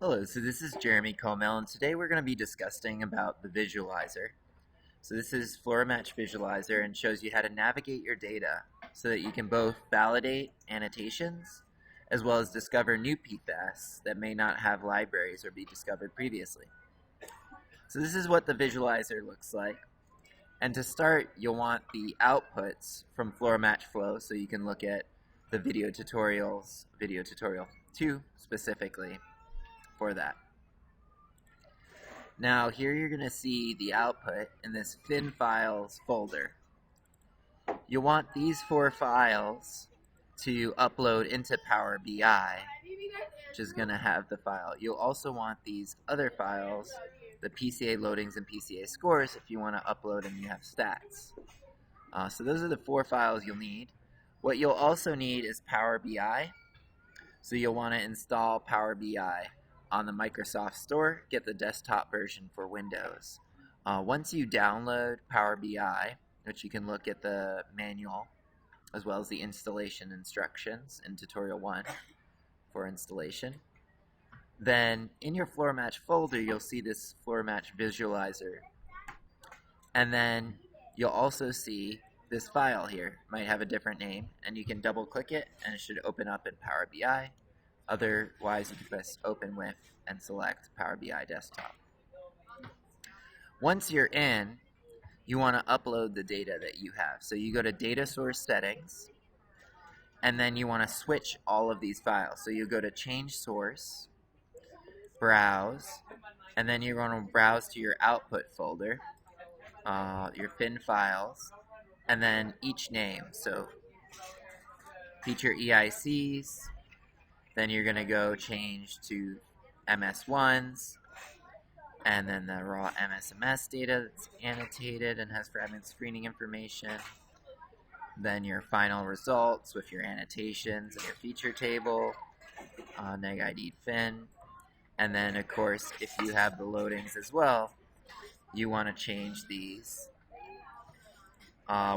Hello, so this is Jeremy Comel, and today we're going to be discussing about the visualizer. So this is FluoroMatch Visualizer and shows you how to navigate your data so that you can both validate annotations as well as discover new PFAS that may not have libraries or be discovered previously. So this is what the visualizer looks like. And to start, you'll want the outputs from FluoroMatch Flow so you can look at the video tutorial 2 specifically for that. Now here you're going to see the output in this fin files folder. You'll want these 4 files to upload into PowerBI, which is going to have the file. You'll also want these other files, the PCA loadings and PCA scores, if you want to upload and you have stats. So those are the 4 files you'll need. What you'll also need is PowerBI. So you'll want to install PowerBI on the Microsoft Store, get the desktop version for Windows. Once you download PowerBI, which you can look at the manual as well as the installation instructions in tutorial 1 for installation, then in your FluoroMatch folder you'll see this FluoroMatch Visualizer, and then you'll also see this file here. It might have a different name, and you can double click it and it should open up in PowerBI. Otherwise, you can press Open With and select PowerBI Desktop. Once you're in, you want to upload the data that you have. So you go to Data Source Settings, and then you want to switch all of these files. So you go to Change Source, Browse, and then you're going to browse to your Output folder, your fin files, and then each name. So Feature EICs. Then you're going to go change to MS1s, and then the raw MSMS data that's annotated and has fragment screening information. Then your final results with your annotations and your feature table, neg ID fin. And then, of course, if you have the loadings as well, you want to change these,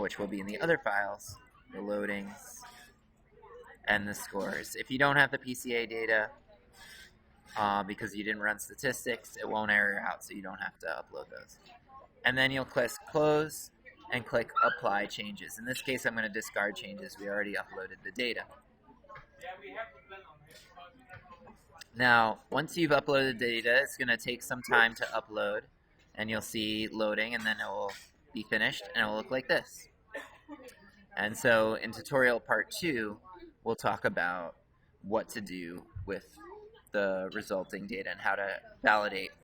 which will be in the other files, the loadings and the scores. If you don't have the PCA data, because you didn't run statistics, it won't error out, so you don't have to upload those. And then you'll click Close and click Apply Changes. In this case, I'm going to discard changes. We already uploaded the data. Now, once you've uploaded the data, it's going to take some time to upload, and you'll see loading, and then it will be finished, and it will look like this. And so in tutorial part 2, we'll talk about what to do with the resulting data and how to validate